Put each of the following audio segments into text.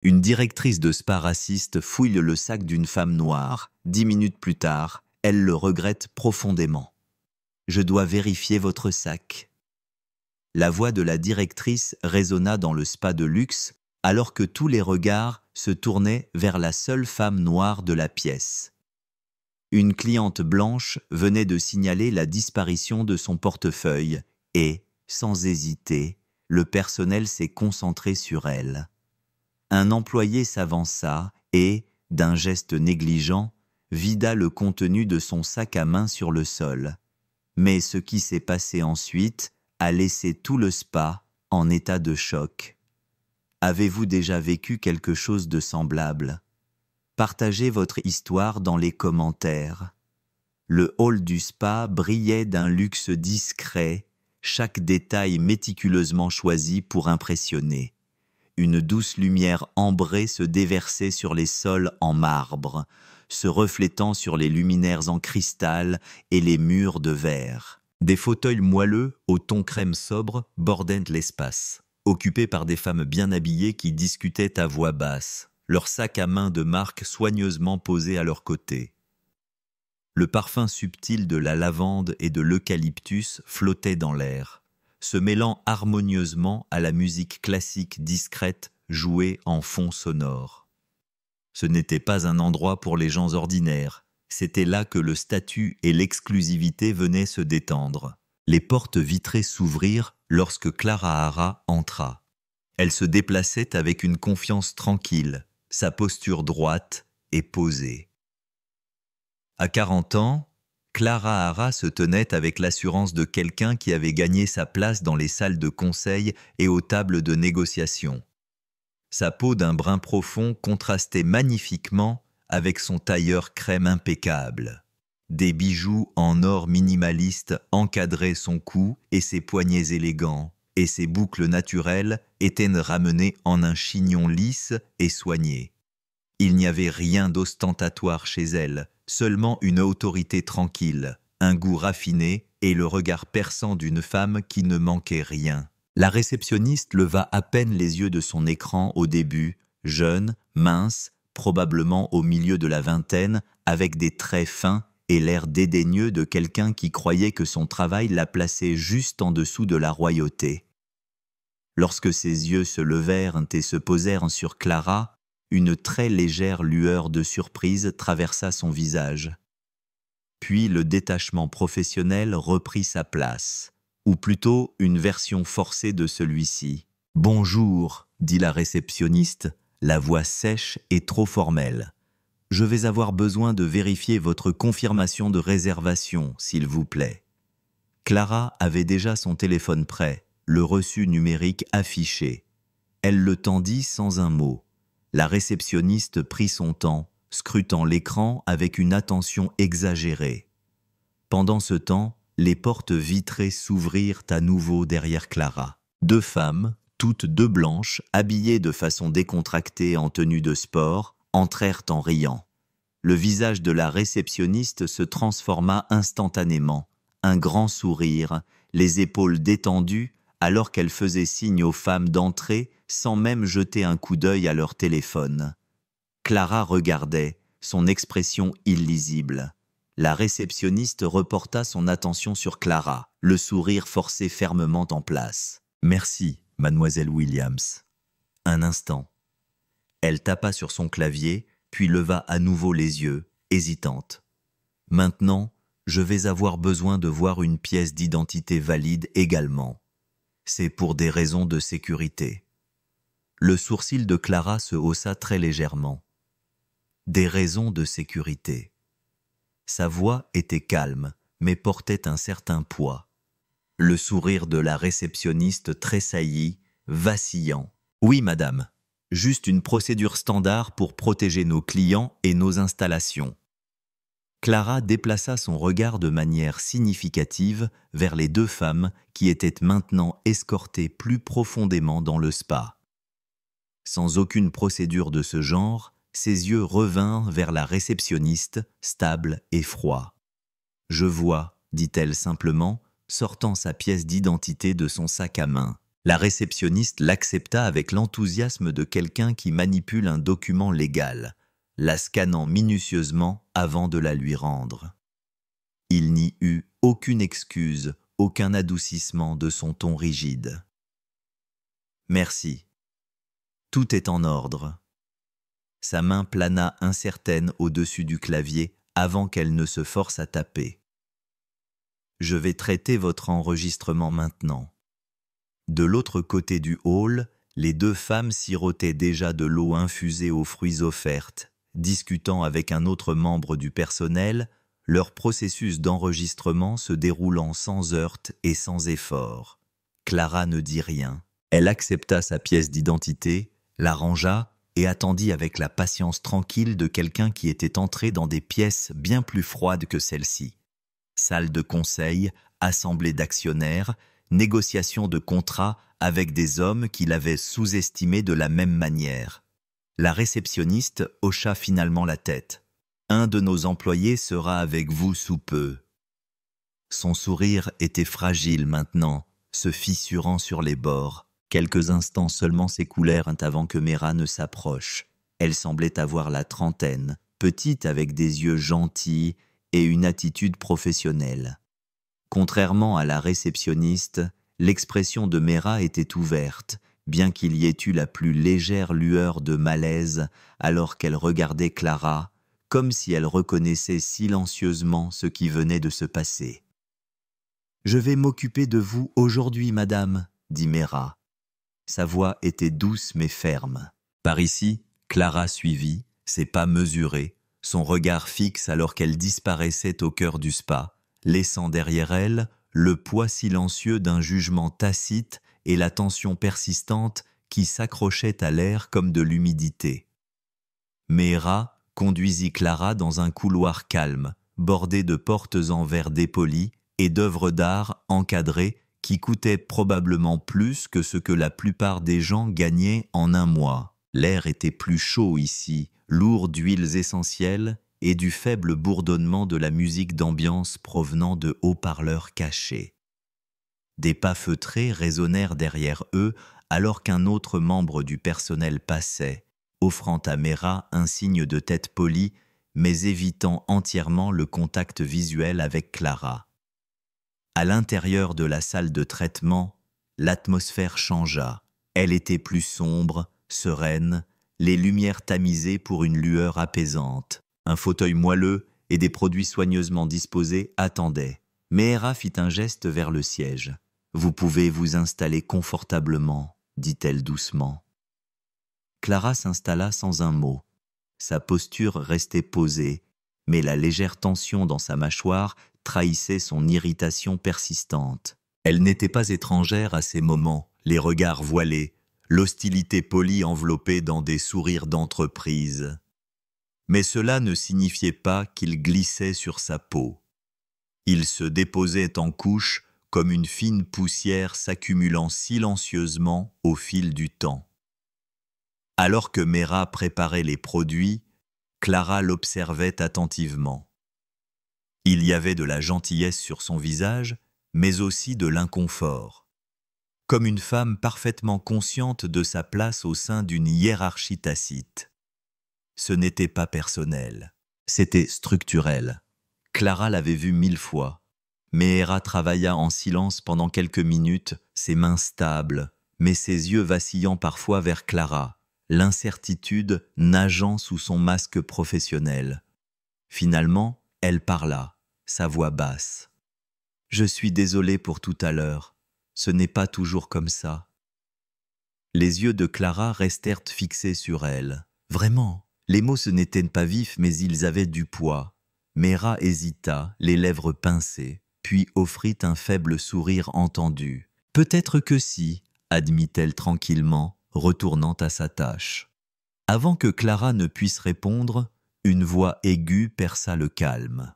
Une directrice de spa raciste fouille le sac d'une femme noire. 10 minutes plus tard, elle le regrette profondément. « Je dois vérifier votre sac. » La voix de la directrice résonna dans le spa de luxe alors que tous les regards se tournaient vers la seule femme noire de la pièce. Une cliente blanche venait de signaler la disparition de son portefeuille et, sans hésiter, le personnel s'est concentré sur elle. Un employé s'avança et, d'un geste négligent, vida le contenu de son sac à main sur le sol. Mais ce qui s'est passé ensuite a laissé tout le spa en état de choc. Avez-vous déjà vécu quelque chose de semblable? Partagez votre histoire dans les commentaires. Le hall du spa brillait d'un luxe discret, chaque détail méticuleusement choisi pour impressionner. Une douce lumière ambrée se déversait sur les sols en marbre, se reflétant sur les luminaires en cristal et les murs de verre. Des fauteuils moelleux au ton crème sobre bordaient l'espace, occupés par des femmes bien habillées qui discutaient à voix basse, leurs sacs à main de marque soigneusement posés à leurs côtés. Le parfum subtil de la lavande et de l'eucalyptus flottait dans l'air, se mêlant harmonieusement à la musique classique discrète jouée en fond sonore. Ce n'était pas un endroit pour les gens ordinaires, c'était là que le statut et l'exclusivité venaient se détendre. Les portes vitrées s'ouvrirent lorsque Clara Hara entra. Elle se déplaçait avec une confiance tranquille, sa posture droite et posée. À 40 ans, Clara Hara se tenait avec l'assurance de quelqu'un qui avait gagné sa place dans les salles de conseil et aux tables de négociation. Sa peau d'un brun profond contrastait magnifiquement avec son tailleur crème impeccable. Des bijoux en or minimaliste encadraient son cou et ses poignets élégants, et ses boucles naturelles étaient ramenées en un chignon lisse et soigné. Il n'y avait rien d'ostentatoire chez elle, seulement une autorité tranquille, un goût raffiné et le regard perçant d'une femme qui ne manquait rien. La réceptionniste leva à peine les yeux de son écran au début, jeune, mince, probablement au milieu de la vingtaine, avec des traits fins et l'air dédaigneux de quelqu'un qui croyait que son travail la plaçait juste en dessous de la royauté. Lorsque ses yeux se levèrent et se posèrent sur Clara, une très légère lueur de surprise traversa son visage. Puis le détachement professionnel reprit sa place, ou plutôt une version forcée de celui-ci. « Bonjour », dit la réceptionniste, la voix sèche et trop formelle. « Je vais avoir besoin de vérifier votre confirmation de réservation, s'il vous plaît. » Clara avait déjà son téléphone prêt, le reçu numérique affiché. Elle le tendit sans un mot. La réceptionniste prit son temps, scrutant l'écran avec une attention exagérée. Pendant ce temps, les portes vitrées s'ouvrirent à nouveau derrière Clara. Deux femmes, toutes deux blanches, habillées de façon décontractée en tenue de sport, entrèrent en riant. Le visage de la réceptionniste se transforma instantanément. Un grand sourire, les épaules détendues, alors qu'elle faisait signe aux femmes d'entrer sans même jeter un coup d'œil à leur téléphone. Clara regardait, son expression illisible. La réceptionniste reporta son attention sur Clara, le sourire forcé fermement en place. « Merci, mademoiselle Williams. » Un instant. Elle tapa sur son clavier, puis leva à nouveau les yeux, hésitante. « Maintenant, je vais avoir besoin de voir une pièce d'identité valide également. C'est pour des raisons de sécurité. » Le sourcil de Clara se haussa très légèrement. Des raisons de sécurité. Sa voix était calme, mais portait un certain poids. Le sourire de la réceptionniste tressaillit, vacillant. « Oui, madame, juste une procédure standard pour protéger nos clients et nos installations. » Clara déplaça son regard de manière significative vers les deux femmes qui étaient maintenant escortées plus profondément dans le spa. Sans aucune procédure de ce genre, ses yeux revinrent vers la réceptionniste, stable et froid. « Je vois, dit-elle simplement, sortant sa pièce d'identité de son sac à main. La réceptionniste l'accepta avec l'enthousiasme de quelqu'un qui manipule un document légal, la scannant minutieusement avant de la lui rendre. Il n'y eut aucune excuse, aucun adoucissement de son ton rigide. « Merci. Tout est en ordre. » Sa main plana incertaine au-dessus du clavier avant qu'elle ne se force à taper. « Je vais traiter votre enregistrement maintenant. » De l'autre côté du hall, les deux femmes sirotaient déjà de l'eau infusée aux fruits offertes, discutant avec un autre membre du personnel, leur processus d'enregistrement se déroulant sans heurts et sans effort. Clara ne dit rien. Elle accepta sa pièce d'identité, la rangea et attendit avec la patience tranquille de quelqu'un qui était entré dans des pièces bien plus froides que celle-ci. Salle de conseil, assemblée d'actionnaires, négociation de contrats avec des hommes qui l'avaient sous-estimé de la même manière. La réceptionniste hocha finalement la tête. « Un de nos employés sera avec vous sous peu. » Son sourire était fragile maintenant, se fissurant sur les bords. Quelques instants seulement s'écoulèrent avant que Mera ne s'approche. Elle semblait avoir la trentaine, petite avec des yeux gentils et une attitude professionnelle. Contrairement à la réceptionniste, l'expression de Mera était ouverte, bien qu'il y ait eu la plus légère lueur de malaise alors qu'elle regardait Clara, comme si elle reconnaissait silencieusement ce qui venait de se passer. « Je vais m'occuper de vous aujourd'hui, madame, » dit Mera. Sa voix était douce mais ferme. Par ici, Clara suivit, ses pas mesurés, son regard fixe alors qu'elle disparaissait au cœur du spa, laissant derrière elle le poids silencieux d'un jugement tacite et la tension persistante qui s'accrochait à l'air comme de l'humidité. Mera conduisit Clara dans un couloir calme, bordé de portes en verre dépoli et d'œuvres d'art encadrées qui coûtaient probablement plus que ce que la plupart des gens gagnaient en un mois. L'air était plus chaud ici, lourd d'huiles essentielles et du faible bourdonnement de la musique d'ambiance provenant de haut-parleurs cachés. Des pas feutrés résonnèrent derrière eux alors qu'un autre membre du personnel passait, offrant à Mera un signe de tête polie, mais évitant entièrement le contact visuel avec Clara. À l'intérieur de la salle de traitement, l'atmosphère changea. Elle était plus sombre, sereine, les lumières tamisées pour une lueur apaisante. Un fauteuil moelleux et des produits soigneusement disposés attendaient. Mera fit un geste vers le siège. « Vous pouvez vous installer confortablement », dit-elle doucement. Clara s'installa sans un mot. Sa posture restait posée, mais la légère tension dans sa mâchoire trahissait son irritation persistante. Elle n'était pas étrangère à ces moments, les regards voilés, l'hostilité polie enveloppée dans des sourires d'entreprise. Mais cela ne signifiait pas qu'il glissait sur sa peau. Il se déposait en couches comme une fine poussière s'accumulant silencieusement au fil du temps. Alors que Mera préparait les produits, Clara l'observait attentivement. Il y avait de la gentillesse sur son visage, mais aussi de l'inconfort. Comme une femme parfaitement consciente de sa place au sein d'une hiérarchie tacite. Ce n'était pas personnel, c'était structurel. Clara l'avait vu 1000 fois. Mera travailla en silence pendant quelques minutes, ses mains stables, mais ses yeux vacillant parfois vers Clara, l'incertitude nageant sous son masque professionnel. Finalement, elle parla, sa voix basse. « Je suis désolée pour tout à l'heure, ce n'est pas toujours comme ça. » Les yeux de Clara restèrent fixés sur elle. Vraiment, les mots ce n'étaient pas vifs, mais ils avaient du poids. Mera hésita, les lèvres pincées, puis offrit un faible sourire entendu. « Peut-être que si », admit-elle tranquillement, retournant à sa tâche. Avant que Clara ne puisse répondre, une voix aiguë perça le calme.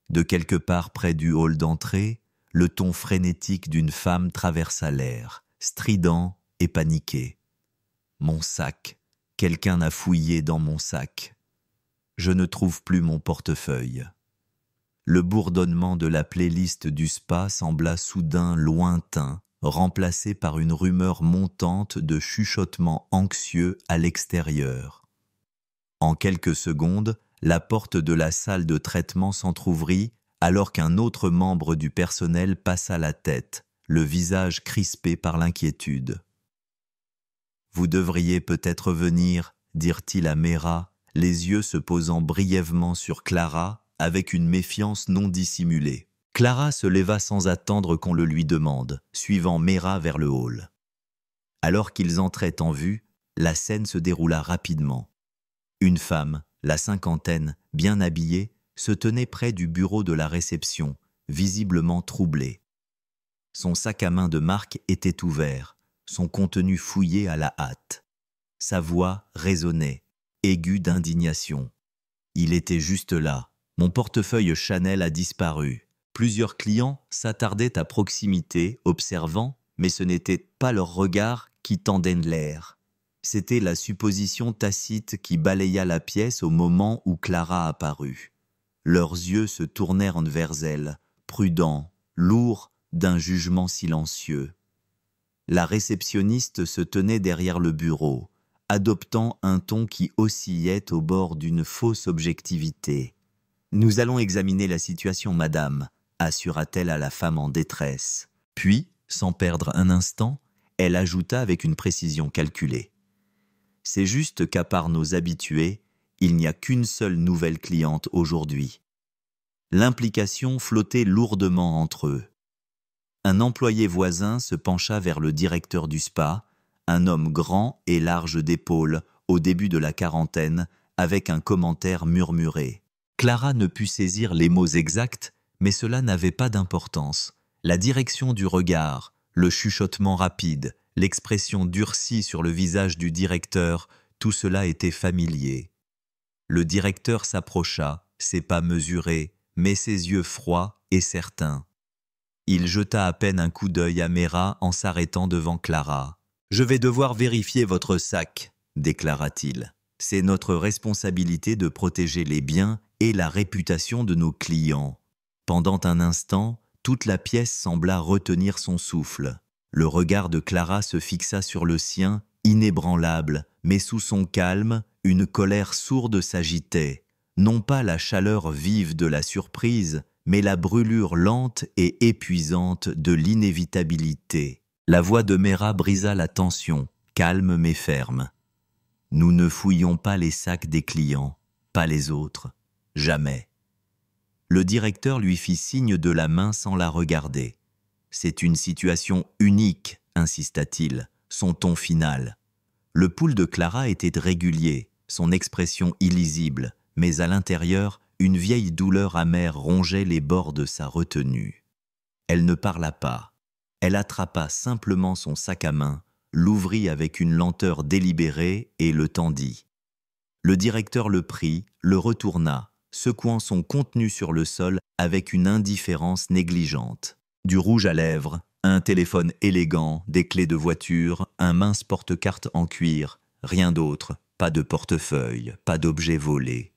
De quelque part près du hall d'entrée, le ton frénétique d'une femme traversa l'air, strident et paniqué. « Mon sac, quelqu'un a fouillé dans mon sac. Je ne trouve plus mon portefeuille. » Le bourdonnement de la playlist du spa sembla soudain lointain, remplacée par une rumeur montante de chuchotements anxieux à l'extérieur. En quelques secondes, la porte de la salle de traitement s'entr'ouvrit alors qu'un autre membre du personnel passa la tête, le visage crispé par l'inquiétude. « Vous devriez peut-être venir » dirent-ils à Mera, les yeux se posant brièvement sur Clara avec une méfiance non dissimulée. Clara se leva sans attendre qu'on le lui demande, suivant Mera vers le hall. Alors qu'ils entraient en vue, la scène se déroula rapidement. Une femme, la cinquantaine, bien habillée, se tenait près du bureau de la réception, visiblement troublée. Son sac à main de marque était ouvert, son contenu fouillé à la hâte. Sa voix résonnait, aiguë d'indignation. Il était juste là. Mon portefeuille Chanel a disparu. Plusieurs clients s'attardaient à proximité, observant, mais ce n'était pas leur regard qui tendait l'air. C'était la supposition tacite qui balaya la pièce au moment où Clara apparut. Leurs yeux se tournèrent vers elle, prudents, lourds d'un jugement silencieux. La réceptionniste se tenait derrière le bureau, adoptant un ton qui oscillait au bord d'une fausse objectivité. « Nous allons examiner la situation, madame », assura-t-elle à la femme en détresse. Puis, sans perdre un instant, elle ajouta avec une précision calculée. « C'est juste qu'à part nos habitués, il n'y a qu'une seule nouvelle cliente aujourd'hui. » L'implication flottait lourdement entre eux. Un employé voisin se pencha vers le directeur du spa, un homme grand et large d'épaules, au début de la quarantaine, avec un commentaire murmuré. Clara ne put saisir les mots exacts, mais cela n'avait pas d'importance. La direction du regard, le chuchotement rapide, l'expression durcie sur le visage du directeur, tout cela était familier. Le directeur s'approcha, ses pas mesurés, mais ses yeux froids et certains. Il jeta à peine un coup d'œil à Mera en s'arrêtant devant Clara. « Je vais devoir vérifier votre sac », déclara-t-il. « C'est notre responsabilité de protéger les biens et la réputation de nos clients. » Pendant un instant, toute la pièce sembla retenir son souffle. Le regard de Clara se fixa sur le sien, inébranlable, mais sous son calme, une colère sourde s'agitait. Non pas la chaleur vive de la surprise, mais la brûlure lente et épuisante de l'inévitabilité. La voix de Mera brisa la tension, calme mais ferme. « Nous ne fouillons pas les sacs des clients, pas les autres, jamais. » Le directeur lui fit signe de la main sans la regarder. « C'est une situation unique, » insista-t-il, son ton final. Le pouls de Clara était régulier, son expression illisible, mais à l'intérieur, une vieille douleur amère rongeait les bords de sa retenue. Elle ne parla pas. Elle attrapa simplement son sac à main, l'ouvrit avec une lenteur délibérée et le tendit. Le directeur le prit, le retourna, secouant son contenu sur le sol avec une indifférence négligente. Du rouge à lèvres, un téléphone élégant, des clés de voiture, un mince porte-carte en cuir, rien d'autre, pas de portefeuille, pas d'objet volé.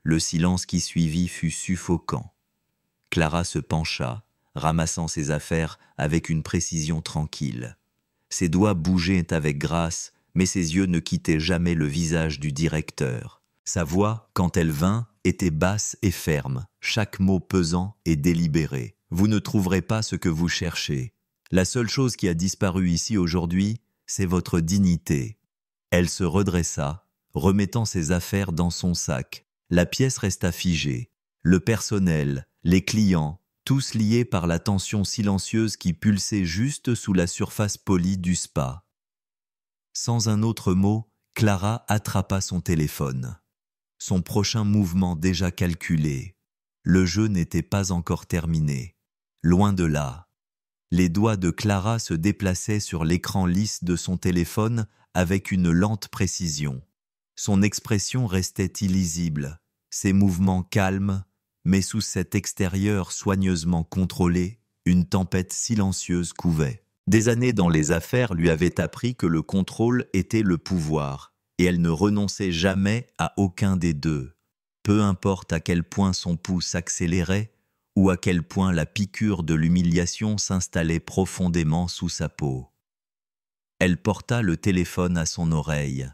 Le silence qui suivit fut suffocant. Clara se pencha, ramassant ses affaires avec une précision tranquille. Ses doigts bougeaient avec grâce, mais ses yeux ne quittaient jamais le visage du directeur. Sa voix, quand elle vint, était basse et ferme, chaque mot pesant et délibéré. « Vous ne trouverez pas ce que vous cherchez. La seule chose qui a disparu ici aujourd'hui, c'est votre dignité. » Elle se redressa, remettant ses affaires dans son sac. La pièce resta figée. Le personnel, les clients, tous liés par la tension silencieuse qui pulsait juste sous la surface polie du spa. Sans un autre mot, Clara attrapa son téléphone. Son prochain mouvement déjà calculé. Le jeu n'était pas encore terminé. Loin de là. Les doigts de Clara se déplaçaient sur l'écran lisse de son téléphone avec une lente précision. Son expression restait illisible, ses mouvements calmes, mais sous cet extérieur soigneusement contrôlé, une tempête silencieuse couvait. Des années dans les affaires lui avaient appris que le contrôle était le pouvoir, et elle ne renonçait jamais à aucun des deux. Peu importe à quel point son pouls s'accélérait, ou à quel point la piqûre de l'humiliation s'installait profondément sous sa peau. Elle porta le téléphone à son oreille.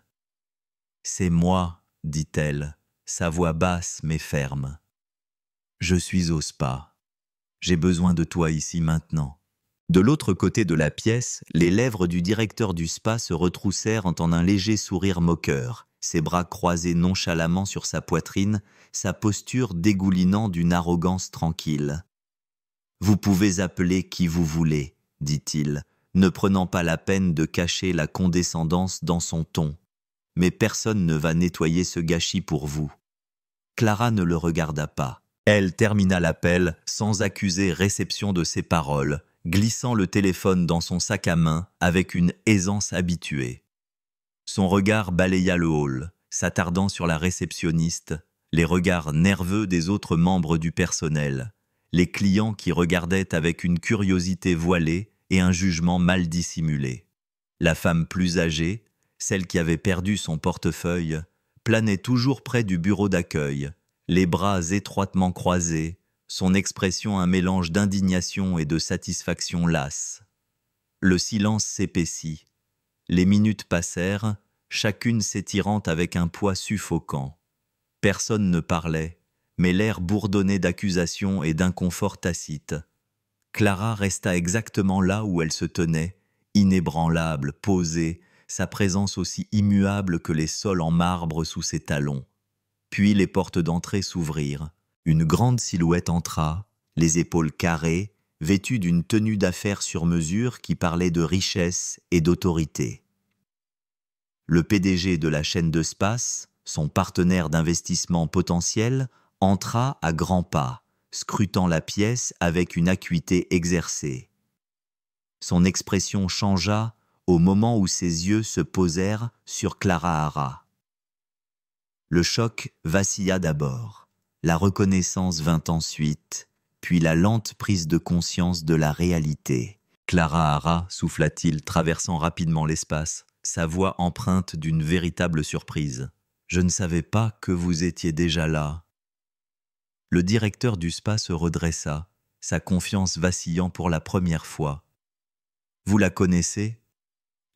« C'est moi, dit-elle, sa voix basse mais ferme. Je suis au spa. J'ai besoin de toi ici maintenant. » De l'autre côté de la pièce, les lèvres du directeur du spa se retroussèrent en un léger sourire moqueur, ses bras croisés nonchalamment sur sa poitrine, sa posture dégoulinant d'une arrogance tranquille. « Vous pouvez appeler qui vous voulez, dit-il, ne prenant pas la peine de cacher la condescendance dans son ton. Mais personne ne va nettoyer ce gâchis pour vous. » Clara ne le regarda pas. Elle termina l'appel sans accuser réception de ses paroles, glissant le téléphone dans son sac à main avec une aisance habituée. Son regard balaya le hall, s'attardant sur la réceptionniste, les regards nerveux des autres membres du personnel, les clients qui regardaient avec une curiosité voilée et un jugement mal dissimulé. La femme plus âgée, celle qui avait perdu son portefeuille, planait toujours près du bureau d'accueil, les bras étroitement croisés, son expression un mélange d'indignation et de satisfaction lasse. Le silence s'épaissit. Les minutes passèrent, chacune s'étirant avec un poids suffocant. Personne ne parlait, mais l'air bourdonnait d'accusations et d'inconfort tacite. Clara resta exactement là où elle se tenait, inébranlable, posée, sa présence aussi immuable que les sols en marbre sous ses talons. Puis les portes d'entrée s'ouvrirent. Une grande silhouette entra, les épaules carrées, vêtue d'une tenue d'affaires sur mesure qui parlait de richesse et d'autorité. Le PDG de la chaîne de Space, son partenaire d'investissement potentiel, entra à grands pas, scrutant la pièce avec une acuité exercée. Son expression changea au moment où ses yeux se posèrent sur Clara Hara. Le choc vacilla d'abord. La reconnaissance vint ensuite, puis la lente prise de conscience de la réalité. « Clara Hara » souffla-t-il, traversant rapidement l'espace, sa voix empreinte d'une véritable surprise. « Je ne savais pas que vous étiez déjà là. » Le directeur du spa se redressa, sa confiance vacillant pour la première fois. « Vous la connaissez ?»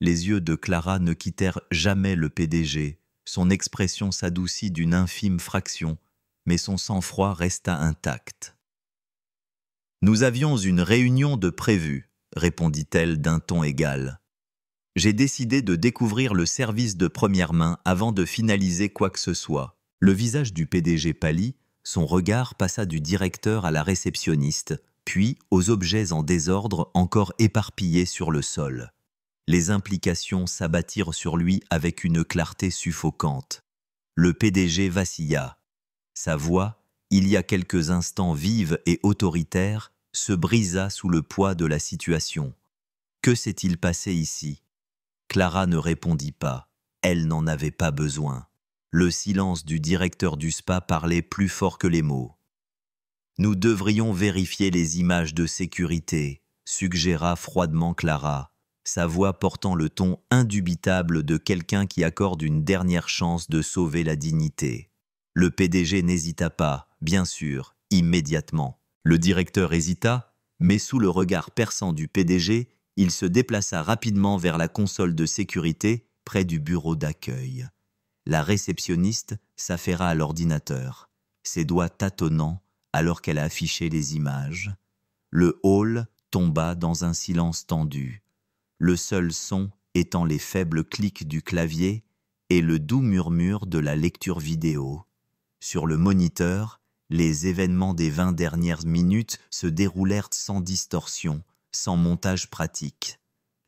Les yeux de Clara ne quittèrent jamais le PDG, son expression s'adoucit d'une infime fraction, mais son sang-froid resta intact. « Nous avions une réunion de prévue, » répondit-elle d'un ton égal. « J'ai décidé de découvrir le service de première main avant de finaliser quoi que ce soit. » Le visage du PDG pâlit, son regard passa du directeur à la réceptionniste, puis aux objets en désordre encore éparpillés sur le sol. Les implications s'abattirent sur lui avec une clarté suffocante. Le PDG vacilla. Sa voix, il y a quelques instants vive et autoritaire, se brisa sous le poids de la situation. Que s'est-il passé ici? Clara ne répondit pas. Elle n'en avait pas besoin. Le silence du directeur du spa parlait plus fort que les mots. « Nous devrions vérifier les images de sécurité », suggéra froidement Clara, sa voix portant le ton indubitable de quelqu'un qui accorde une dernière chance de sauver la dignité. Le PDG n'hésita pas, bien sûr, immédiatement. Le directeur hésita, mais sous le regard perçant du PDG, il se déplaça rapidement vers la console de sécurité près du bureau d'accueil. La réceptionniste s'affaira à l'ordinateur, ses doigts tâtonnants alors qu'elle affichait les images. Le hall tomba dans un silence tendu, le seul son étant les faibles clics du clavier et le doux murmure de la lecture vidéo. Sur le moniteur, les événements des 20 dernières minutes se déroulèrent sans distorsion, sans montage pratique.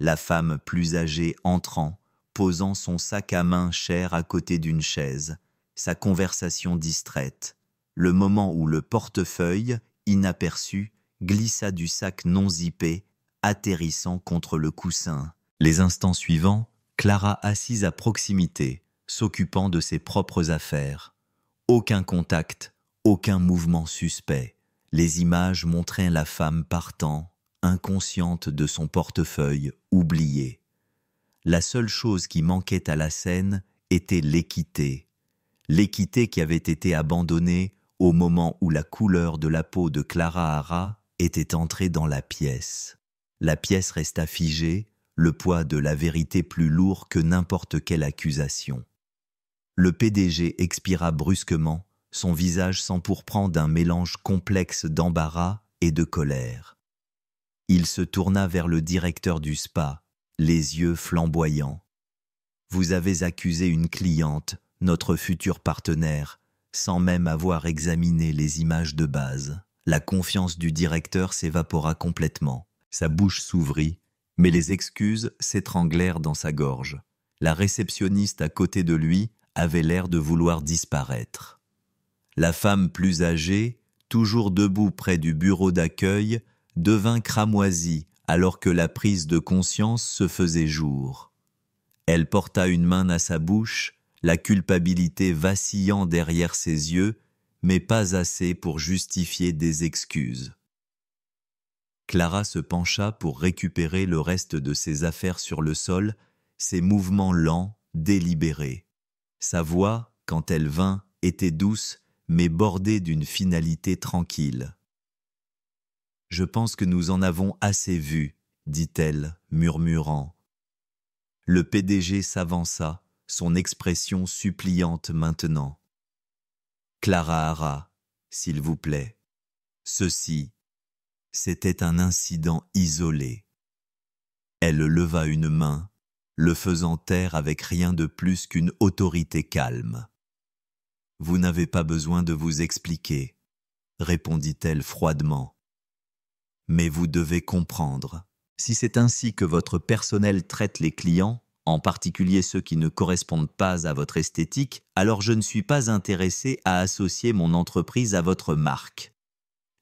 La femme plus âgée entrant, posant son sac à main cher à côté d'une chaise, sa conversation distraite, le moment où le portefeuille, inaperçu, glissa du sac non zippé, atterrissant contre le coussin. Les instants suivants, Clara assise à proximité, s'occupant de ses propres affaires. Aucun contact, aucun mouvement suspect. Les images montraient la femme partant, inconsciente de son portefeuille, oubliée. La seule chose qui manquait à la scène était l'équité. L'équité qui avait été abandonnée au moment où la couleur de la peau de Clara Hara était entrée dans la pièce. La pièce resta figée, le poids de la vérité plus lourd que n'importe quelle accusation. Le PDG expira brusquement, son visage s'empourprant d'un mélange complexe d'embarras et de colère. Il se tourna vers le directeur du spa, les yeux flamboyants. « Vous avez accusé une cliente, notre futur partenaire, sans même avoir examiné les images de base. » La confiance du directeur s'évapora complètement. Sa bouche s'ouvrit, mais les excuses s'étranglèrent dans sa gorge. La réceptionniste à côté de lui avait l'air de vouloir disparaître. La femme plus âgée, toujours debout près du bureau d'accueil, devint cramoisie alors que la prise de conscience se faisait jour. Elle porta une main à sa bouche, la culpabilité vacillant derrière ses yeux, mais pas assez pour justifier des excuses. Clara se pencha pour récupérer le reste de ses affaires sur le sol, ses mouvements lents, délibérés. Sa voix, quand elle vint, était douce, mais bordée d'une finalité tranquille. « Je pense que nous en avons assez vu, » dit-elle, murmurant. Le PDG s'avança, son expression suppliante maintenant. « Clara Hara, s'il vous plaît. Ceci, c'était un incident isolé. » Elle leva une main, le faisant taire avec rien de plus qu'une autorité calme. « Vous n'avez pas besoin de vous expliquer, » répondit-elle froidement. « Mais vous devez comprendre, si c'est ainsi que votre personnel traite les clients, en particulier ceux qui ne correspondent pas à votre esthétique, alors je ne suis pas intéressé à associer mon entreprise à votre marque. »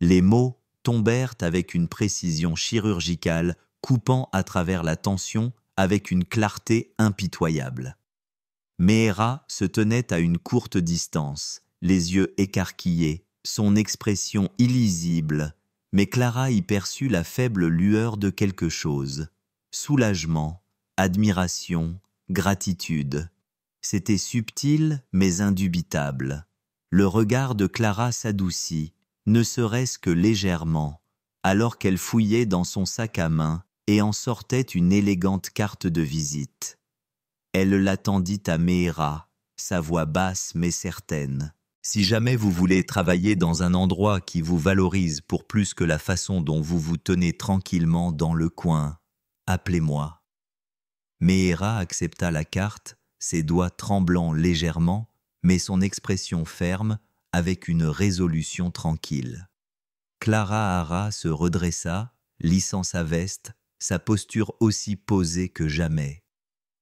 Les mots tombèrent avec une précision chirurgicale, coupant à travers la tension avec une clarté impitoyable. Meera se tenait à une courte distance, les yeux écarquillés, son expression illisible, mais Clara y perçut la faible lueur de quelque chose. Soulagement, admiration, gratitude. C'était subtil mais indubitable. Le regard de Clara s'adoucit, ne serait-ce que légèrement, alors qu'elle fouillait dans son sac à main et en sortait une élégante carte de visite. Elle l'attendit à Meera, sa voix basse mais certaine. « Si jamais vous voulez travailler dans un endroit qui vous valorise pour plus que la façon dont vous vous tenez tranquillement dans le coin, appelez-moi. » Meera accepta la carte, ses doigts tremblant légèrement, mais son expression ferme, avec une résolution tranquille. Clara Hara se redressa, lissant sa veste, sa posture aussi posée que jamais.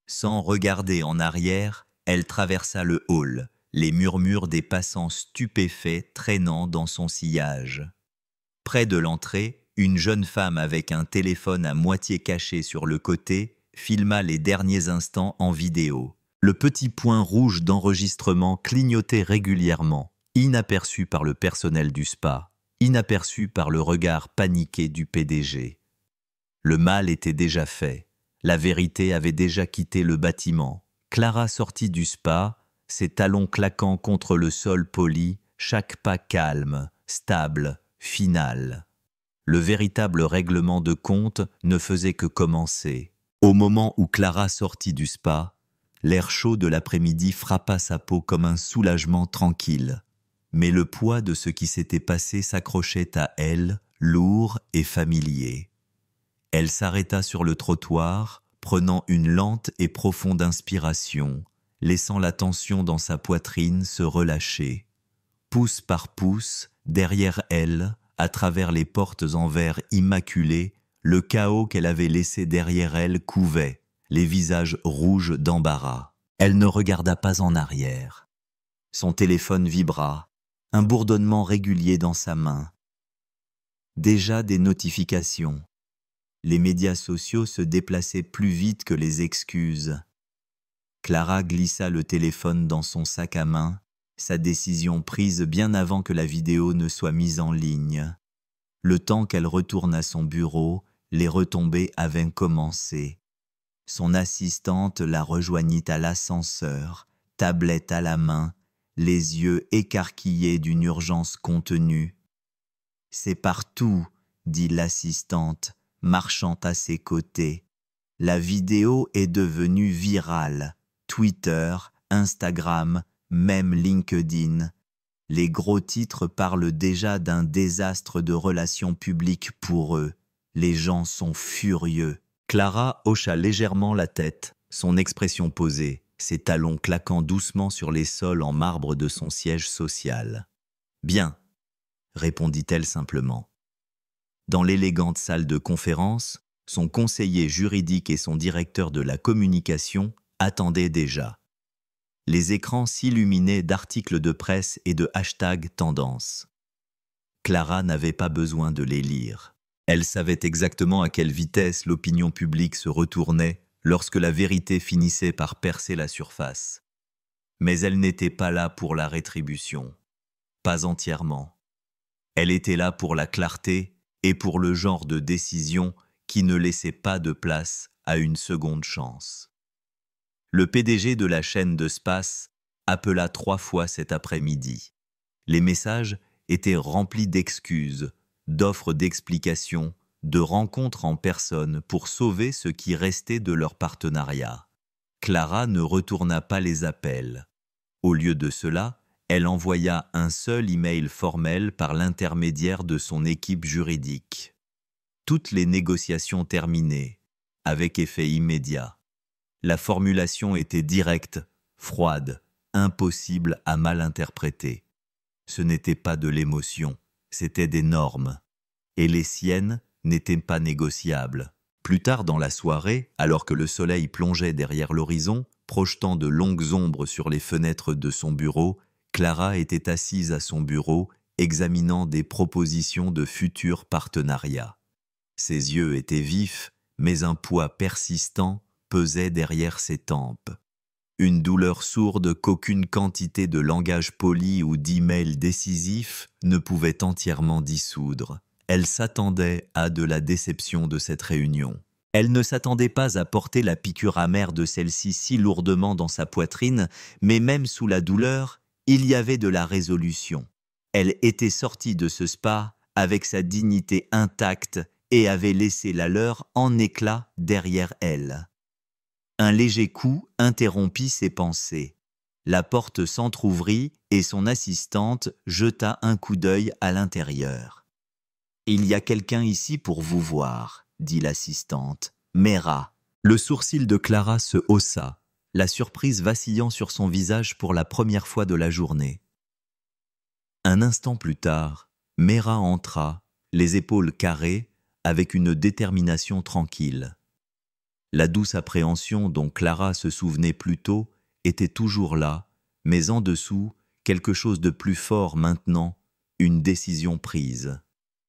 Sans regarder en arrière, elle traversa le hall, les murmures des passants stupéfaits traînant dans son sillage. Près de l'entrée, une jeune femme avec un téléphone à moitié caché sur le côté filma les derniers instants en vidéo. Le petit point rouge d'enregistrement clignotait régulièrement, inaperçu par le personnel du spa, inaperçu par le regard paniqué du PDG. Le mal était déjà fait. La vérité avait déjà quitté le bâtiment. Clara sortit du spa, ses talons claquant contre le sol poli, chaque pas calme, stable, final. Le véritable règlement de compte ne faisait que commencer. Au moment où Clara sortit du spa, l'air chaud de l'après-midi frappa sa peau comme un soulagement tranquille. Mais le poids de ce qui s'était passé s'accrochait à elle, lourd et familier. Elle s'arrêta sur le trottoir, prenant une lente et profonde inspiration, laissant la tension dans sa poitrine se relâcher. Pouce par pouce, derrière elle, à travers les portes en verre immaculées, le chaos qu'elle avait laissé derrière elle couvait, les visages rouges d'embarras. Elle ne regarda pas en arrière. Son téléphone vibra, un bourdonnement régulier dans sa main. Déjà des notifications. Les médias sociaux se déplaçaient plus vite que les excuses. Clara glissa le téléphone dans son sac à main, sa décision prise bien avant que la vidéo ne soit mise en ligne. Le temps qu'elle retourne à son bureau, les retombées avaient commencé. Son assistante la rejoignit à l'ascenseur, tablette à la main, les yeux écarquillés d'une urgence contenue. « C'est partout, » dit l'assistante, marchant à ses côtés. La vidéo est devenue virale. Twitter, Instagram, même LinkedIn. Les gros titres parlent déjà d'un désastre de relations publiques pour eux. Les gens sont furieux. Clara hocha légèrement la tête, son expression posée, ses talons claquant doucement sur les sols en marbre de son siège social. « Bien, » répondit-elle simplement. Dans l'élégante salle de conférence, son conseiller juridique et son directeur de la communication attendaient déjà. Les écrans s'illuminaient d'articles de presse et de hashtags tendances. Clara n'avait pas besoin de les lire. Elle savait exactement à quelle vitesse l'opinion publique se retournait lorsque la vérité finissait par percer la surface. Mais elle n'était pas là pour la rétribution. Pas entièrement. Elle était là pour la clarté et pour le genre de décision qui ne laissait pas de place à une seconde chance. Le PDG de la chaîne de Space appela 3 fois cet après-midi. Les messages étaient remplis d'excuses, d'offres d'explications, de rencontres en personne pour sauver ce qui restait de leur partenariat. Clara ne retourna pas les appels. Au lieu de cela, elle envoya un seul email formel par l'intermédiaire de son équipe juridique. Toutes les négociations terminées, avec effet immédiat. La formulation était directe, froide, impossible à mal interpréter. Ce n'était pas de l'émotion, c'était des normes. Et les siennes n'étaient pas négociables. Plus tard dans la soirée, alors que le soleil plongeait derrière l'horizon, projetant de longues ombres sur les fenêtres de son bureau, Clara était assise à son bureau, examinant des propositions de futurs partenariats. Ses yeux étaient vifs, mais un poids persistant pesait derrière ses tempes. Une douleur sourde qu'aucune quantité de langage poli ou d'email décisif ne pouvait entièrement dissoudre. Elle s'attendait à de la déception de cette réunion. Elle ne s'attendait pas à porter la piqûre amère de celle-ci si lourdement dans sa poitrine, mais même sous la douleur, il y avait de la résolution. Elle était sortie de ce spa avec sa dignité intacte et avait laissé la leur en éclats derrière elle. Un léger coup interrompit ses pensées. La porte s'entr'ouvrit et son assistante jeta un coup d'œil à l'intérieur. « Il y a quelqu'un ici pour vous voir, » dit l'assistante. « Mera. » Le sourcil de Clara se haussa, la surprise vacillant sur son visage pour la première fois de la journée. Un instant plus tard, Mera entra, les épaules carrées, avec une détermination tranquille. La douce appréhension dont Clara se souvenait plus tôt était toujours là, mais en dessous, quelque chose de plus fort maintenant, une décision prise.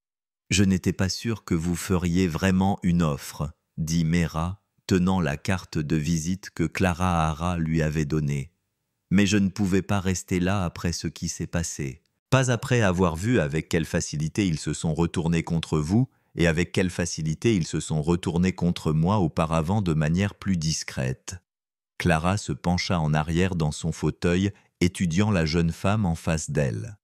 « Je n'étais pas sûr que vous feriez vraiment une offre, » dit Mera, tenant la carte de visite que Clara Hara lui avait donnée. « Mais je ne pouvais pas rester là après ce qui s'est passé. Pas après avoir vu avec quelle facilité ils se sont retournés contre vous, et avec quelle facilité ils se sont retournés contre moi auparavant de manière plus discrète. » Clara se pencha en arrière dans son fauteuil, étudiant la jeune femme en face d'elle.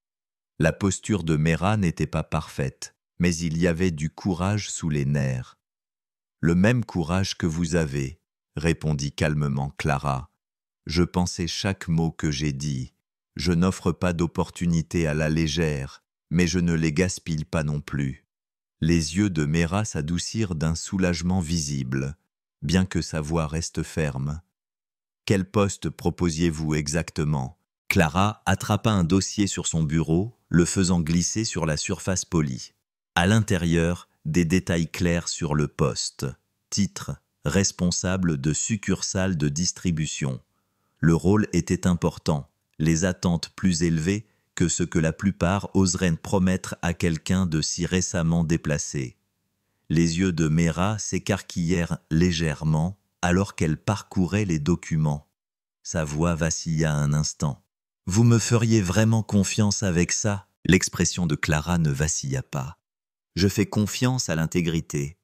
La posture de Mera n'était pas parfaite, mais il y avait du courage sous les nerfs. « Le même courage que vous avez, » répondit calmement Clara. « Je pensais chaque mot que j'ai dit. Je n'offre pas d'opportunité à la légère, mais je ne les gaspille pas non plus. » Les yeux de Mera s'adoucirent d'un soulagement visible, bien que sa voix reste ferme. « Quel poste proposiez-vous exactement ?» Clara attrapa un dossier sur son bureau, le faisant glisser sur la surface polie. À l'intérieur, des détails clairs sur le poste. Titre : responsable de succursale de distribution. Le rôle était important, les attentes plus élevées que ce que la plupart oseraient promettre à quelqu'un de si récemment déplacé. Les yeux de Mera s'écarquillèrent légèrement alors qu'elle parcourait les documents. Sa voix vacilla un instant. « Vous me feriez vraiment confiance avec ça ?» L'expression de Clara ne vacilla pas. « Je fais confiance à l'intégrité.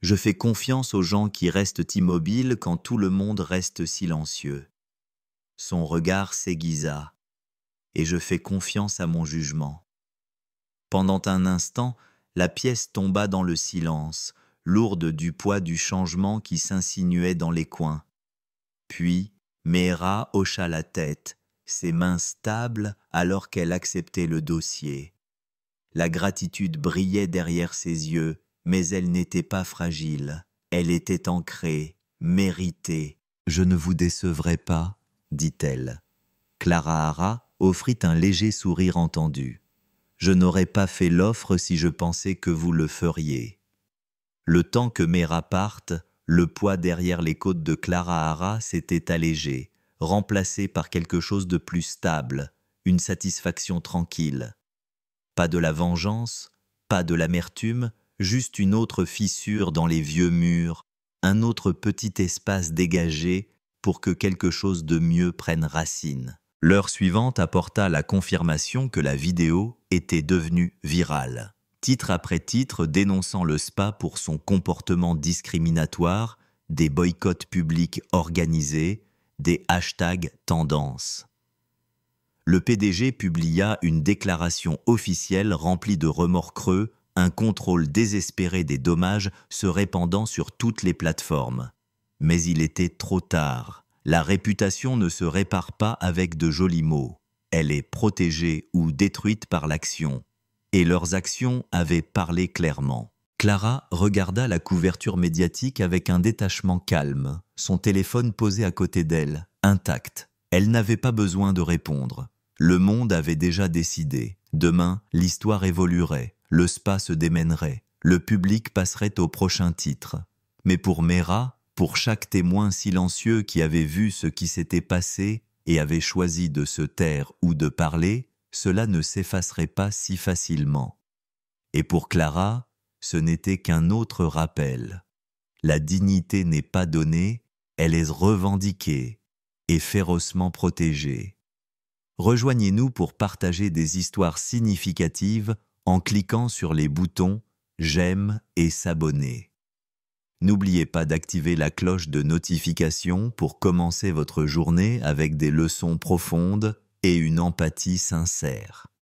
Je fais confiance aux gens qui restent immobiles quand tout le monde reste silencieux. » Son regard s'aiguisa. et je fais confiance à mon jugement. Pendant un instant, la pièce tomba dans le silence, lourde du poids du changement qui s'insinuait dans les coins. Puis, Mehra hocha la tête, ses mains stables alors qu'elle acceptait le dossier. La gratitude brillait derrière ses yeux, mais elle n'était pas fragile. Elle était ancrée, méritée. « Je ne vous décevrai pas, dit-elle. » Clara Hara offrit un léger sourire entendu. « Je n'aurais pas fait l'offre si je pensais que vous le feriez. » Le temps que Mehra parte, le poids derrière les côtes de Clara Hara s'était allégé, remplacé par quelque chose de plus stable, une satisfaction tranquille. Pas de la vengeance, pas de l'amertume, juste une autre fissure dans les vieux murs, un autre petit espace dégagé pour que quelque chose de mieux prenne racine. L'heure suivante apporta la confirmation que la vidéo était devenue virale. Titre après titre dénonçant le spa pour son comportement discriminatoire, des boycotts publics organisés, des hashtags tendances. Le PDG publia une déclaration officielle remplie de remords creux, un contrôle désespéré des dommages se répandant sur toutes les plateformes. Mais il était trop tard. La réputation ne se répare pas avec de jolis mots. Elle est protégée ou détruite par l'action. Et leurs actions avaient parlé clairement. Clara regarda la couverture médiatique avec un détachement calme, son téléphone posé à côté d'elle, intact. Elle n'avait pas besoin de répondre. Le monde avait déjà décidé. Demain, l'histoire évoluerait, le spa se démènerait, le public passerait au prochain titre. Mais pour Mehra, pour chaque témoin silencieux qui avait vu ce qui s'était passé et avait choisi de se taire ou de parler, cela ne s'effacerait pas si facilement. Et pour Clara, ce n'était qu'un autre rappel. La dignité n'est pas donnée, elle est revendiquée et férocement protégée. Rejoignez-nous pour partager des histoires significatives en cliquant sur les boutons « J'aime » et « S'abonner ». N'oubliez pas d'activer la cloche de notification pour commencer votre journée avec des leçons profondes et une empathie sincère.